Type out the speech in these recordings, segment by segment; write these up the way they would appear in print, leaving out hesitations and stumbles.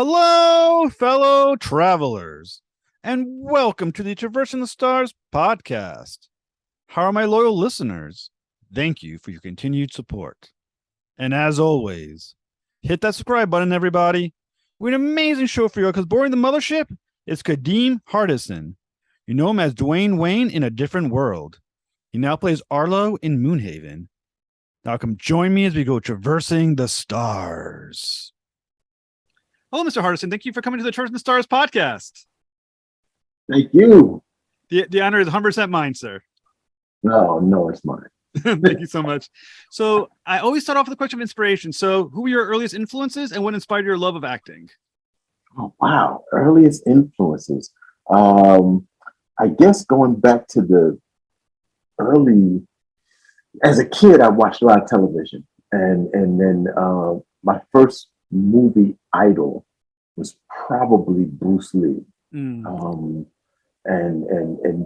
Hello, fellow travelers, and welcome to the Traversing the Stars podcast. How are my loyal listeners? Thank you for your continued support. And as always, hit that subscribe button, everybody. We have an amazing show for you because boarding the mothership is Kadeem Hardison. You know him as Dwayne Wayne in A Different World. He now plays Arlo in MoonHaven. Now come join me as we go traversing the stars. Hello, Mr. Hardison. Thank you for coming to the Traversing the Stars podcast. Thank you. The honor is 100% mine, sir. No, it's mine. Thank you so much. So I always start off with a question of inspiration. So who were your earliest influences and what inspired your love of acting? Oh, wow. Earliest influences. I guess going back to the early, as a kid, I watched a lot of television. And then my first movie idol was probably Bruce Lee. And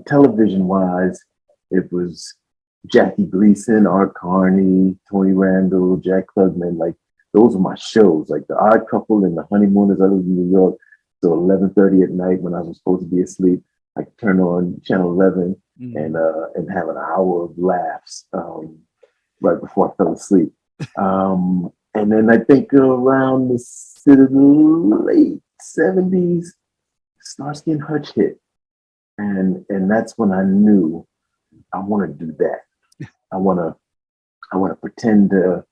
television wise, it was Jackie Gleason, Art Carney, Tony Randall, Jack Klugman. Like those were my shows, like The Odd Couple and The Honeymooners. I lived in New York, so 11:30 at night when I was supposed to be asleep, I could turn on Channel 11 and have an hour of laughs right before I fell asleep. And then I think around the late 70s, Starsky and Hutch hit. And that's when I knew I want to do that. I want to pretend to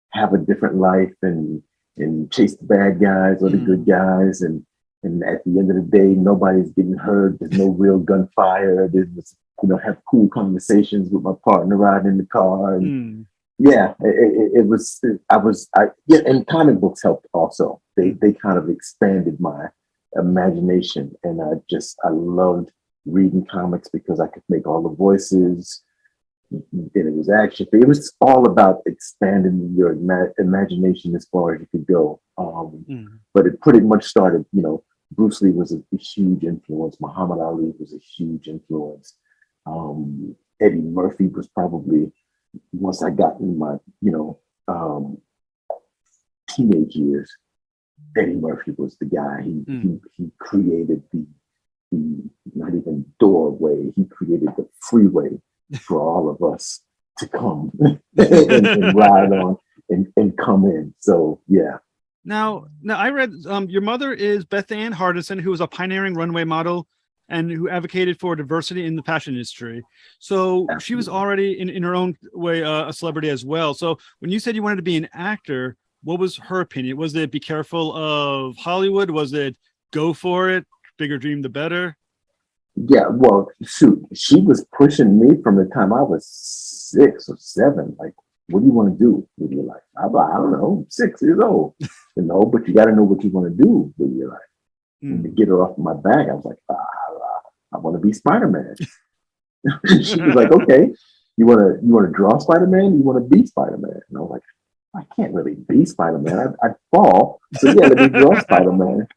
have a different life and chase the bad guys or the good guys. And at the end of the day, nobody's getting hurt. There's no real gunfire. There's, have cool conversations with my partner riding in the car. And yeah, and comic books helped also. They kind of expanded my imagination. And I loved reading comics because I could make all the voices. And it was action. It was all about expanding your imagination as far as you could go. But it pretty much started, Bruce Lee was a huge influence. Muhammad Ali was a huge influence. Eddie Murphy was probably, once I got in my, teenage years, Eddie Murphy was the guy. He created the not even doorway. He created the freeway for all of us to come and ride on and come in. So yeah. Now I read your mother is Beth Ann Hardison, who was a pioneering runway model and who advocated for diversity in the fashion industry. So Absolutely. She was already in her own way a celebrity as well. So when you said you wanted to be an actor, what was her opinion? Was it be careful of Hollywood? Was it go for it? Bigger dream, the better? Yeah, well, shoot, she was pushing me from the time I was 6 or 7. Like, what do you want to do with your life? I don't know, 6 years old, but you got to know what you want to do with your life. And to get her off my back, I was like, I want to be Spider-Man. She was like, okay, you want to draw Spider-Man? You want to be Spider-Man? And I was like, I can't really be Spider-Man. I'd fall. So yeah, let me draw Spider-Man.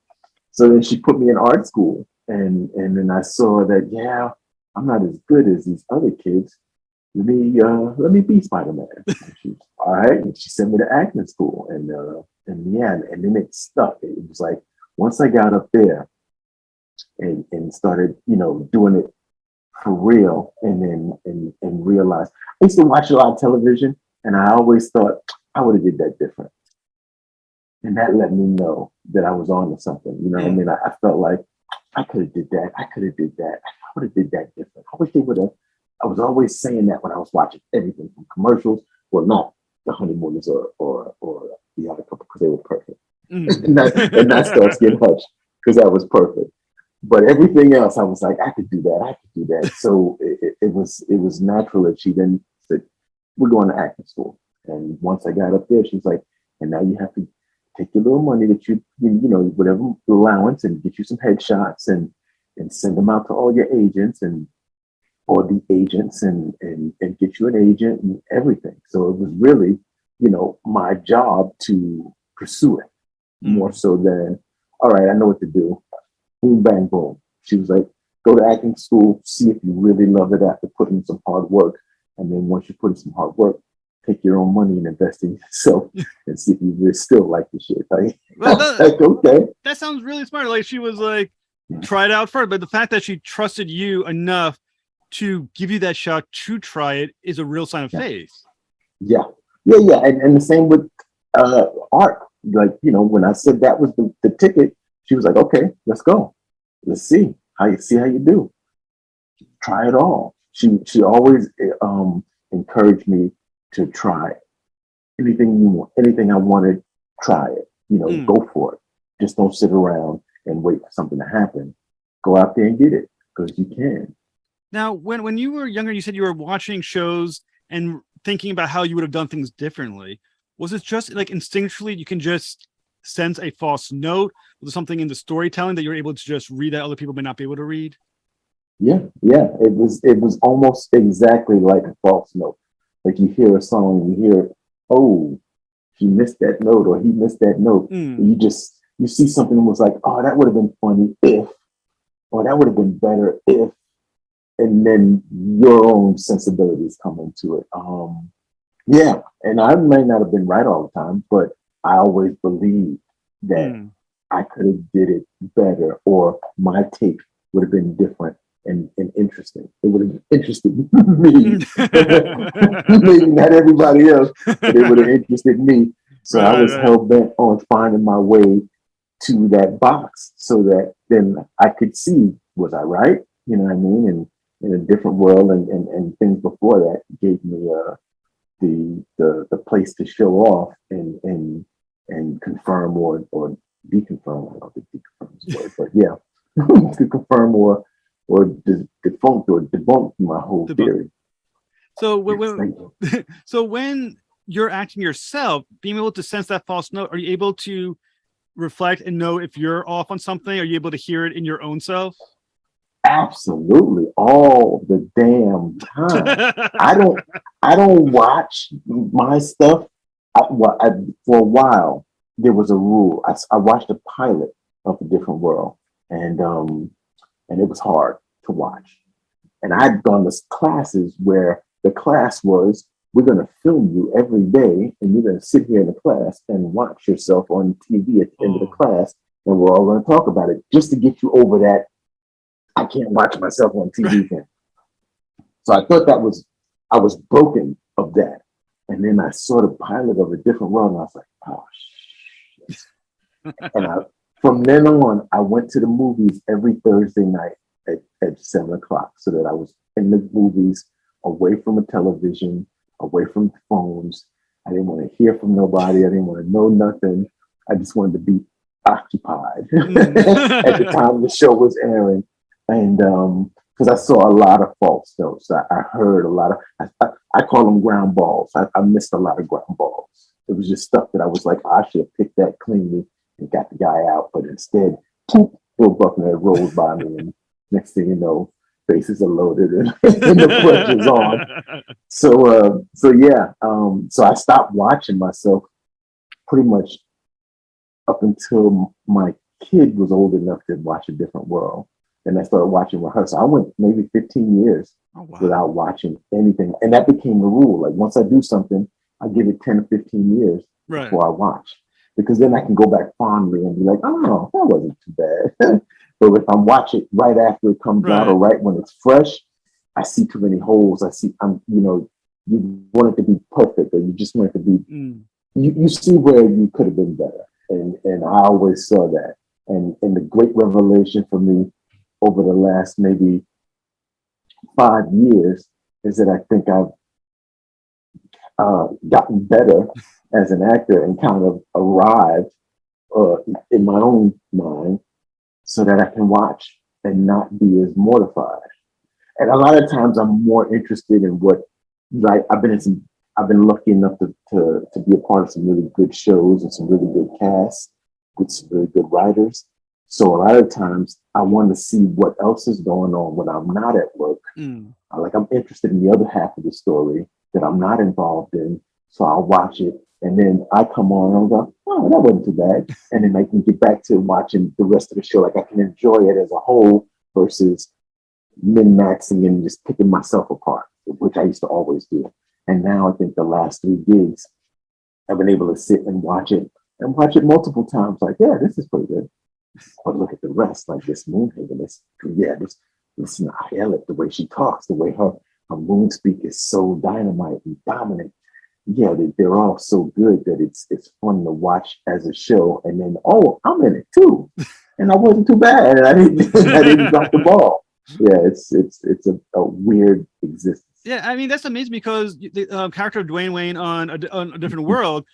So then she put me in art school. And then I saw that, yeah, I'm not as good as these other kids. Let me be Spider-Man. All right. And she sent me to acting school. And then it stuck. It was like, once I got up there and started, doing it for real and realized, I used to watch a lot of television and I always thought I would have did that different. And that let me know that I was on to something. You know what I mean? I felt like I could have did that. I could have did that. I would have did that different. I wish they would have. I was always saying that when I was watching everything from commercials. Well, not The Honeymooners or The Other Couple because they were perfect. and not Starsky and Hutch because that was perfect. But everything else, I was like, I could do that. I could do that. So it was natural that she then said, we're going to acting school. And once I got up there, she's like, and now you have to take your little money that you whatever allowance and get you some headshots and send them out to all your agents or the agents and get you an agent and everything. So it was really, my job to pursue it more so than, all right, I know what to do. Boom, bang, boom. She was like, go to acting school, see if you really love it after putting some hard work. And then once you put in some hard work, take your own money and invest in yourself and see if you really still like the shit. Like, Well, like, okay. that sounds really smart. Like she was like, try it out first. But the fact that she trusted you enough to give you that shot to try it is a real sign of faith. Yeah. And the same with art. Like, when I said that was the ticket, she was like, okay, let's go. Let's see how you do. Try it all. She always encouraged me to try anything you want, anything I wanted, try it. Go for it. Just don't sit around and wait for something to happen. Go out there and get it because you can. Now, when you were younger, you said you were watching shows and thinking about how you would have done things differently. Was it just like instinctually you can just sense a false note? Was there something in the storytelling that you're able to just read that other people may not be able to read? Yeah. It was almost exactly like a false note. Like you hear a song and you hear, oh, he missed that note or he missed that note. You see something and was like, oh, that would have been funny if, or that would have been better if, and then your own sensibilities come into it. Yeah, and I may not have been right all the time, but I always believed that I could have did it better, or my take would have been different and interesting. It would have interested me, maybe not everybody else, but it would have interested me. So I was hell bent on finding my way to that box, so that then I could see, was I right? You know what I mean? And in a different world, and things before that gave me the place to show off and confirm or deconfirm. I don't think deconfirm is the word, but yeah, to confirm or defunct or debunk my whole theory. So when you're acting yourself, being able to sense that false note, are you able to reflect and know if you're off on something? Are you able to hear it in your own self? Absolutely, all the damn time. I don't watch my stuff. For a while, there was a rule. I watched a pilot of A Different World, and it was hard to watch. And I'd gone to classes where the class was, we're going to film you every day, and you're going to sit here in the class and watch yourself on TV at the end of the class, and we're all going to talk about it just to get you over that. I can't watch myself on TV thing. So I thought I was broken of that. And then I saw the pilot of A Different World, and I was like, oh, shit. And from then on, I went to the movies every Thursday night at 7:00, so that I was in the movies, away from a television, away from phones. I didn't want to hear from nobody. I didn't want to know nothing. I just wanted to be occupied at the time the show was airing. And because I saw a lot of false notes. I heard a lot of, I call them ground balls. I missed a lot of ground balls. It was just stuff that I was like, I should have picked that cleanly and got the guy out. But instead, poof, Bill Buckner rolls by me, and next thing you know, bases are loaded and the pressure's on. So yeah. So I stopped watching myself pretty much up until my kid was old enough to watch A Different World. And I started watching with her. So I went maybe 15 years without watching anything. And that became the rule. Like once I do something, I give it 10 or 15 years before I watch. Because then I can go back fondly and be like, oh, that wasn't too bad. But if I watch it right after it comes out or right when it's fresh, I see too many holes. You want it to be perfect, or you just want it to be, you see where you could have been better. And I always saw that. And the great revelation for me over the last maybe 5 years is that I think I've gotten better as an actor and kind of arrived in my own mind so that I can watch and not be as mortified. And a lot of times I'm more interested in what, like I've been lucky enough to be a part of some really good shows and some really good casts with some really good writers. So a lot of times I want to see what else is going on when I'm not at work. I'm interested in the other half of the story that I'm not involved in. So I'll watch it, and then I come on and I'll go, oh, that wasn't too bad. And then I can get back to watching the rest of the show. Like I can enjoy it as a whole versus min-maxing and just picking myself apart, which I used to always do. And now I think the last 3 gigs, I've been able to sit and watch it multiple times. Like, yeah, this is pretty good. But look at the rest, like this MoonHaven, this Nahiela, the way she talks, the way her moon speak is so dynamite and dominant. Yeah, they're all so good that it's fun to watch as a show. And then, oh, I'm in it too, and I wasn't too bad. And I didn't drop the ball. Yeah, it's a weird existence. Yeah, I mean that's amazing because the character of Dwayne Wayne on a different world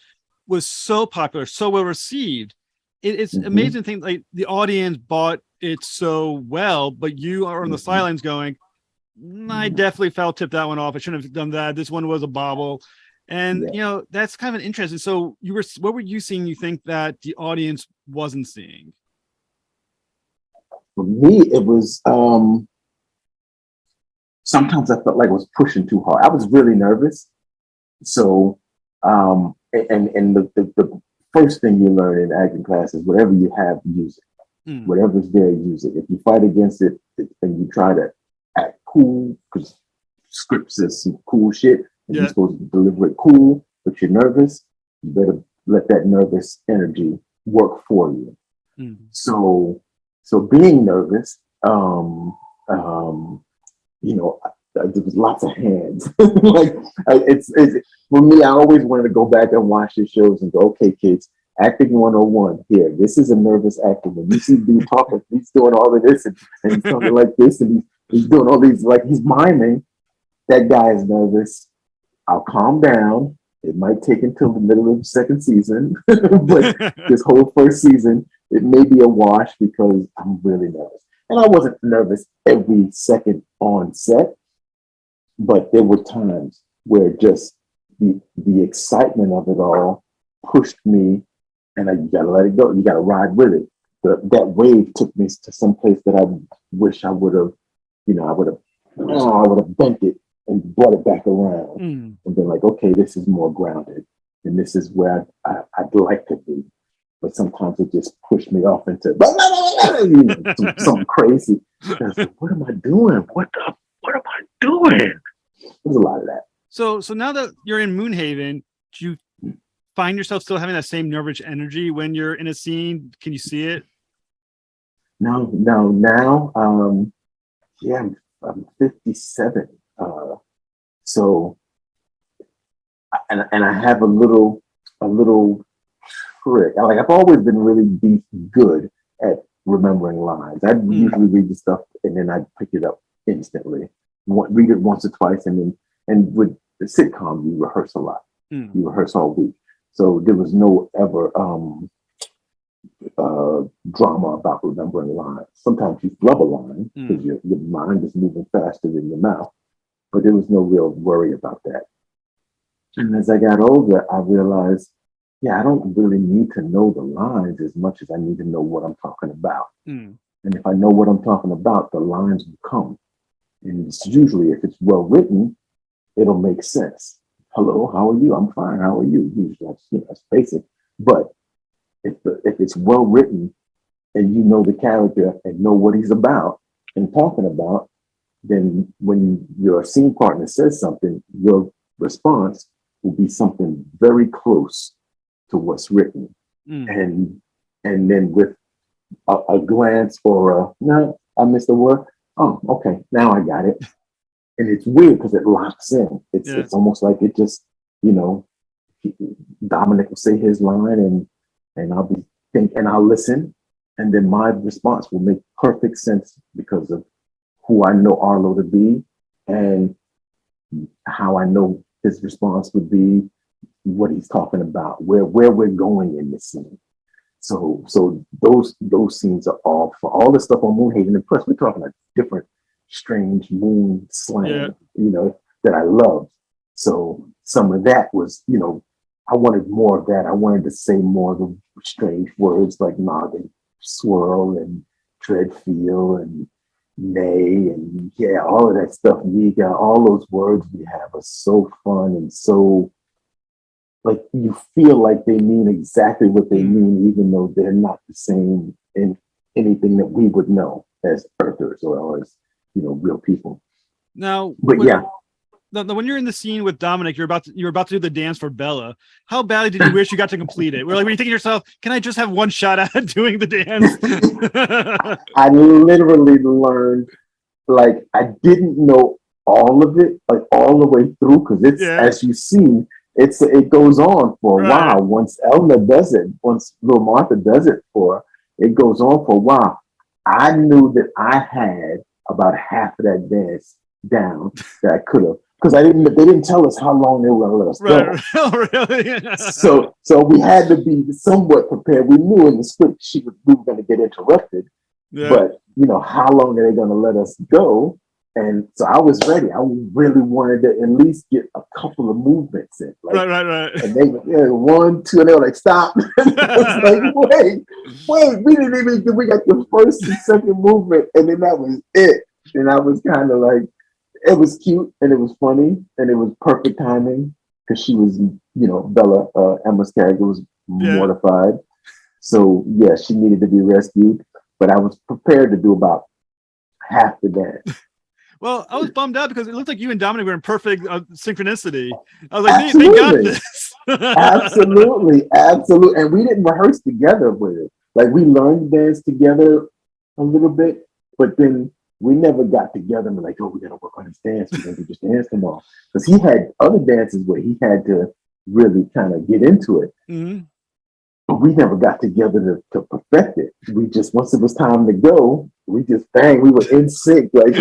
was so popular, so well received. It's amazing thing like the audience bought it so well, but you are on the sidelines going, I definitely felt tipped that one off. I shouldn't have done that. This one was a bobble. And that's kind of an interesting. So what were you seeing you think that the audience wasn't seeing? For me, it was sometimes I felt like I was pushing too hard. I was really nervous. So and the first thing you learn in acting class is whatever you have, use it. Whatever's there, use it. If you fight against it and you try to act cool, because script says some cool shit, and you're supposed to deliver it cool, but you're nervous, you better let that nervous energy work for you. So being nervous, there was lots of hands. Like it's for me. I always wanted to go back and watch the shows and go, okay, kids, acting 101 here. This is a nervous actor. When you see dude talking, he's doing all of this and he's talking like this and he's doing all these like he's miming. That guy is nervous. I'll calm down. It might take until the middle of the second season, but this whole first season, it may be a wash because I'm really nervous. And I wasn't nervous every second on set, but there were times where just the excitement of it all pushed me, and you gotta let it go. You gotta ride with it. That wave took me to some place that I wish I would have, I would have bent it and brought it back around and been like, okay, this is more grounded, and this is where I'd like to be. But sometimes it just pushed me off into something crazy. Like, what am I doing? What am I doing? There's a lot of that. So now that you're in MoonHaven, do you find yourself still having that same nervous energy when you're in a scene? Can you see it? No. Now, I'm 57. So, and I have a little trick. Like I've always been really good at remembering lines. I usually read the stuff and then I pick it up instantly. Read it once or twice, and with the sitcom, you rehearse a lot. You rehearse all week, so there was no ever drama about remembering lines. Sometimes you flub a line because your mind is moving faster than your mouth, but there was no real worry about that. And as I got older, I realized, I don't really need to know the lines as much as I need to know what I'm talking about. And if I know what I'm talking about, the lines will come. And it's usually, if it's well written, it'll make sense. Hello, how are you? I'm fine. How are you? Usually, that's basic. But if it's well written and you know the character and know what he's about and talking about, then when your scene partner says something, your response will be something very close to what's written. And then with a glance or no, I missed the word. Oh, okay, now I got it. And it's weird because it locks in. It's almost like it just, Dominic will say his line and I'll I'll listen. And then my response will make perfect sense because of who I know Arlo to be and how I know his response would be, what he's talking about, where we're going in this scene. So those scenes are all for all the stuff on MoonHaven. And plus, we're talking a different, strange moon slang, that I loved. So some of that was, I wanted more of that. I wanted to say more of the strange words like noggin, swirl, and tread, feel, and nay, and all of that stuff. All those words we have are so fun and so. Like you feel like they mean exactly what they mean, even though they're not the same in anything that we would know as Earthers or as real people. Now, but when you're in the scene with Dominic, you're about to do the dance for Bella. How badly did you wish you got to complete it? Were you thinking to yourself, can I just have one shot at doing the dance? I literally learned, like, I didn't know all of it, like all the way through, because it's, as you see, it goes on for a while. Once Elna does it, once little Martha does it it goes on for a while. I knew that I had about half of that dance down that I could have, because they didn't tell us how long they were going to let us go. Oh, really? So we had to be somewhat prepared. We knew in the script we were going to get interrupted, but how long are they going to let us go? And so I was ready. I really wanted to at least get a couple of movements in. Like, right. And they were 1, 2, and they were like, stop. I was like, wait, we didn't even we got the first and second movement, and then that was it. And I was kind of like, it was cute and it was funny and it was perfect timing, because she was, Bella, Emma's character, was mortified. So yeah, she needed to be rescued, but I was prepared to do about half the dance. Well, I was bummed out because it looked like you and Dominic were in perfect synchronicity. I was like, they got this. Absolutely. And we didn't rehearse together with it. Like, we learned to dance together a little bit, but then we never got together and were like, oh, we got to work on this dance. We got to just dance them all. Because he had other dances where he had to really kind of get into it. Mm-hmm. But we never got together to perfect it. We just, once it was time to go, we were in sync. Like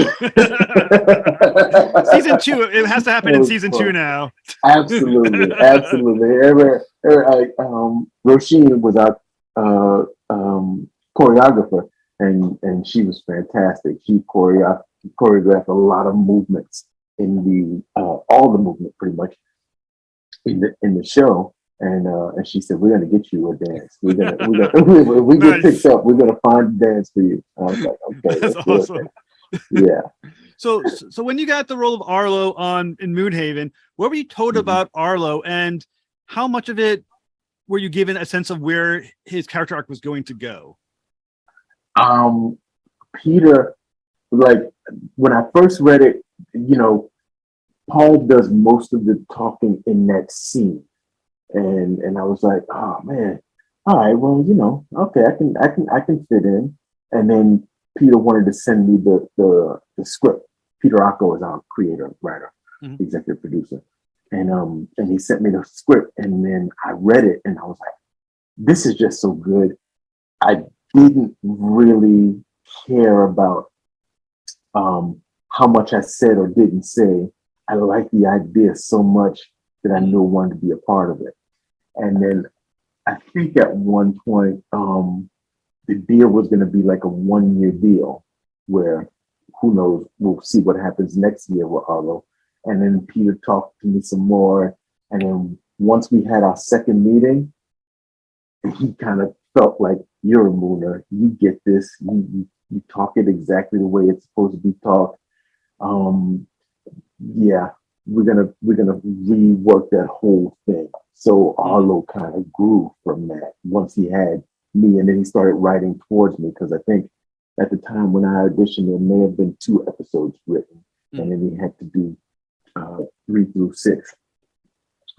season 2, it has to happen in season 2 now. Absolutely. Roisin was our choreographer, and she was fantastic. She choreographed a lot of movements in all the movement pretty much in the show. And she said, we're going to get you a dance. We get picked up, we're going to find a dance for you. I was like, okay, that's awesome. Yeah. So when you got the role of Arlo in MoonHaven, what were you told about Arlo, and how much of it were you given a sense of where his character arc was going to go? Peter, like, when I first read it, Paul does most of the talking in that scene. And I was like, oh man, all right, well, okay, I can fit in. And then Peter wanted to send me the script. Peter Acco is our creator, writer, executive producer. And he sent me the script, and then I read it and I was like, this is just so good. I didn't really care about how much I said or didn't say. I liked the idea so much that I knew I wanted to be a part of it. And then I think at one point, the deal was going to be like a 1-year deal where, who knows, we'll see what happens next year with Arlo. And then Peter talked to me some more. And then once we had our second meeting, he kind of felt like, you're a Mooner, you get this, you talk it exactly the way it's supposed to be talked. Yeah, we're gonna rework that whole thing. So Arlo kind of grew from that once he had me, and then he started writing towards me, because I think at the time when I auditioned, there may have been 2 episodes written, and then he had to do 3 through 6.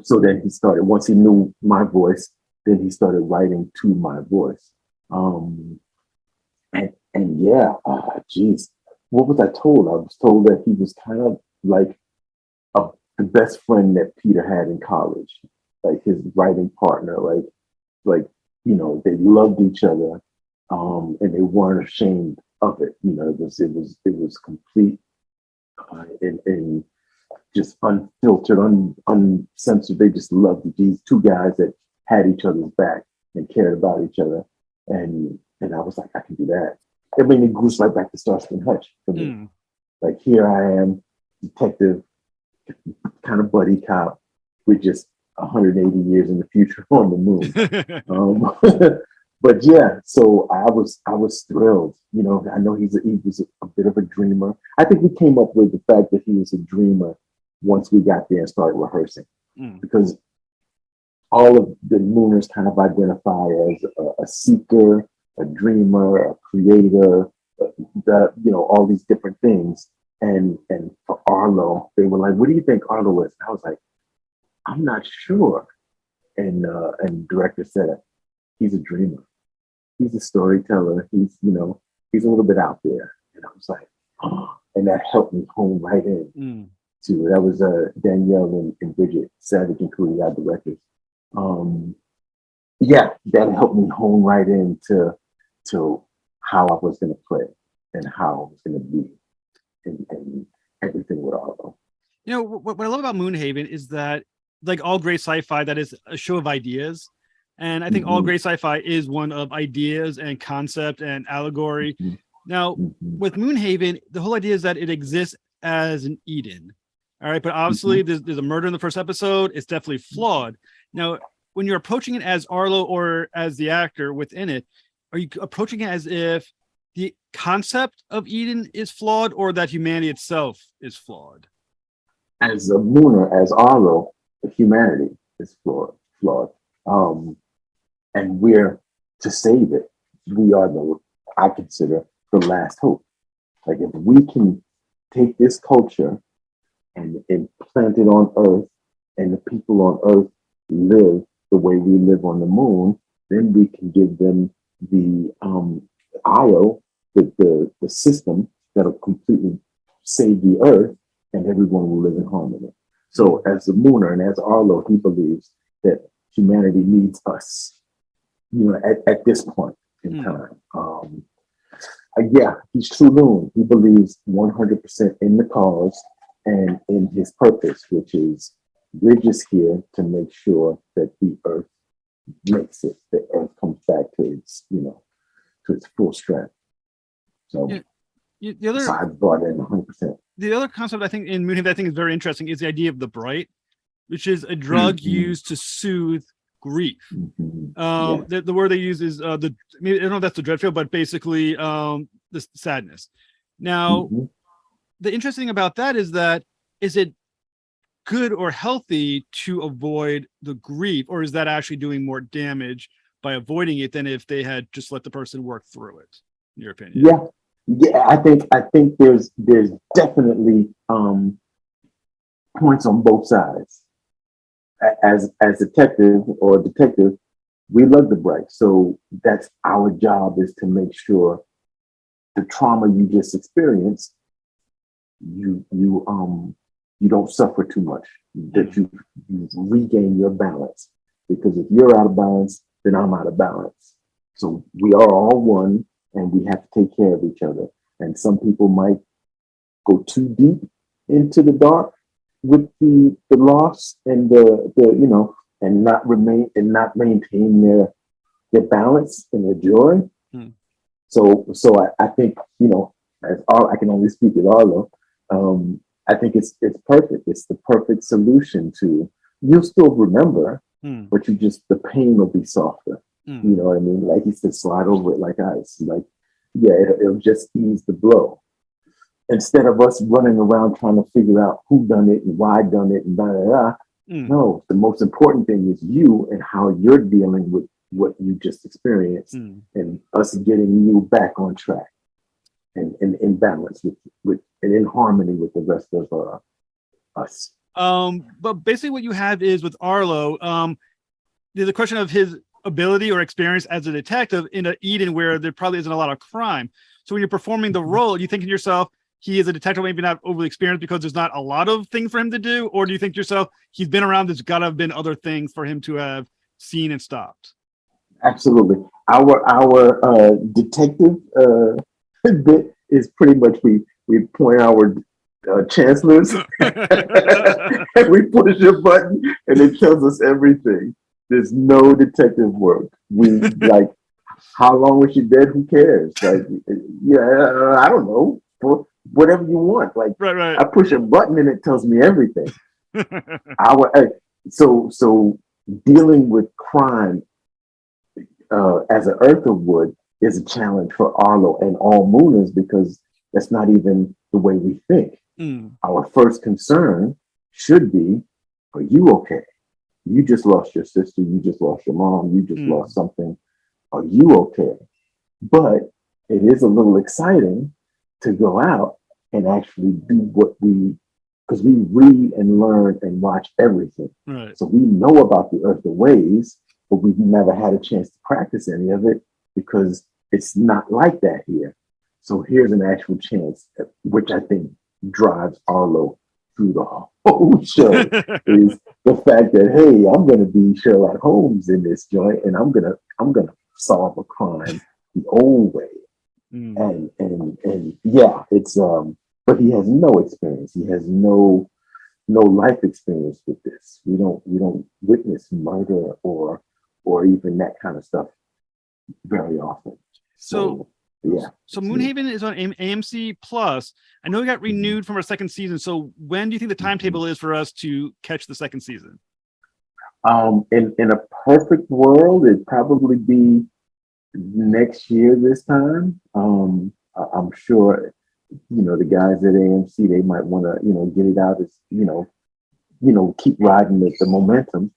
So then he started, once he knew my voice, then he started writing to my voice. And yeah, geez, what was I told? I was told that he was kind of like the best friend that Peter had in college, like his writing partner, like they loved each other, and they weren't ashamed of it. It was complete and just unfiltered, uncensored. They just loved it. These 2 guys that had each other's back and cared about each other, and I was like, I can do that. I mean, it goes right back to Starsky and Hutch for me. Like, here I am, detective, kind of buddy cop, with just 180 years in the future on the moon. But yeah, so I was thrilled. I know he was a bit of a dreamer. I think we came up with the fact that he was a dreamer once we got there and started rehearsing, because all of the Mooners kind of identify as a seeker, a dreamer, a creator, all these different things. And for Arlo, they were like, "What do you think Arlo is?" And I was like, "I'm not sure." And the director said, "He's a dreamer. He's a storyteller. He's a little bit out there." And I was like, "Oh," and that helped me hone right in to that was Danielle and Bridget Savage and Coolie, our directors. Yeah, that helped me hone right into how I was going to play and how I was going to be and everything with Arlo. What I love about Moonhaven is that, like all great sci-fi, that is a show of ideas. And I think all great sci-fi is one of ideas and concept and allegory. Now, with Moonhaven, the whole idea is that it exists as an Eden. All right. But obviously, there's a murder in the first episode. It's definitely flawed. Now, when you're approaching it as Arlo or as the actor within it, are you approaching it as if the concept of Eden is flawed or that humanity itself is flawed? As a Mooner, as Arlo, humanity is flawed. And we're to save it. We are I consider the last hope. Like if we can take this culture and plant it on Earth, and the people on Earth live the way we live on the moon, then we can give them the IO, the system that'll completely save the Earth, and everyone will live in harmony. So as the Mooner and as Arlo, he believes that humanity needs us, at this point in time. Yeah, he's true loon. He believes 100% in the cause and in his purpose, which is we're just here to make sure that the Earth makes it. The Earth comes back to its, to its full strength. So, so I brought in 100%. The other concept I think in Moonhaven I think is very interesting is the idea of the bright, which is a drug used to soothe grief. The word they use is I don't know if that's the dread feel, but basically the sadness. Now, the interesting thing about that is it good or healthy to avoid the grief, or is that actually doing more damage by avoiding it than if they had just let the person work through it, in your opinion? Yeah, I think there's definitely points on both sides. As detective, we love the bright, so that's our job, is to make sure the trauma you just experienced, you don't suffer too much, that you regain your balance. Because if you're out of balance, then I'm out of balance. So we are all one, and we have to take care of each other. And some people might go too deep into the dark with the loss and and not maintain their balance and their joy. So I think, as all I can only speak at Arlo, I think it's perfect. It's the perfect solution to, you'll still remember, but the pain will be softer. You know what I mean? Like he said, slide over it like ice. Like, yeah, it'll just ease the blow. Instead of us running around trying to figure out who done it and why done it and no, the most important thing is you and how you're dealing with what you just experienced, and us getting you back on track and in balance with and in harmony with the rest of us. But basically what you have is with Arlo, there's a question of his ability or experience as a detective in an Eden where there probably isn't a lot of crime. So when you're performing the role, you think to yourself, he is a detective, maybe not overly experienced because there's not a lot of things for him to do? Or do you think to yourself, he's been around, there's got to have been other things for him to have seen and stopped? Absolutely. Our detective bit is pretty much we point our chancellors and we push a button and it tells us everything. There's no detective work. We like, how long was she dead? Who cares? Like, yeah, I don't know. Whatever you want. Like, right. I push a button and it tells me everything. So dealing with crime as an Earther would is a challenge for Arlo and all Mooners, because that's not even the way we think. Our first concern should be, are you okay? You just lost your sister, you just lost your mom, you just lost something. Are you okay? But it is a little exciting to go out and actually do what because we read and learn and watch everything. Right. So we know about the earth, the ways, but we've never had a chance to practice any of it because it's not like that here. So here's an actual chance, which I think drives Arlo through the whole show, is the fact that, hey, I'm going to be Sherlock Holmes in this joint, and I'm gonna solve a crime the old way. And yeah, it's but he has no experience. He has no life experience with this. We don't witness murder or even that kind of stuff very often. So yeah. So MoonHaven is on AMC Plus. I know it got renewed from our second season. So when do you think the timetable is for us to catch the second season? In a perfect world, it'd probably be next year this time. I'm sure, the guys at AMC, they might want to, get it out as, keep riding the momentum.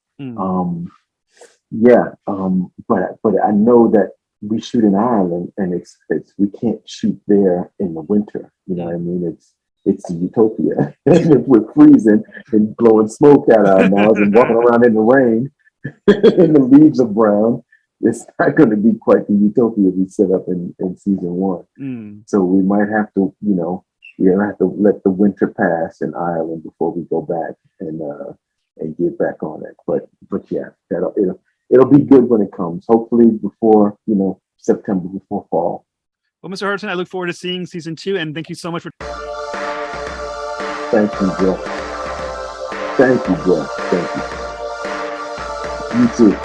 But I know that we shoot in Ireland, and it's we can't shoot there in the winter. You know what I mean? It's a utopia. And if we're freezing and blowing smoke out our mouths and walking around in the rain and the leaves are brown, it's not going to be quite the utopia we set up in season one. So we might have to, we have to let the winter pass in Ireland before we go back and get back on it. But yeah, it'll be good when it comes. Hopefully before, September, before fall. Well, Mr. Hardison, I look forward to seeing season 2, and thank you so much for. Thank you, Jeff. Thank you, Jeff. Thank you. You too.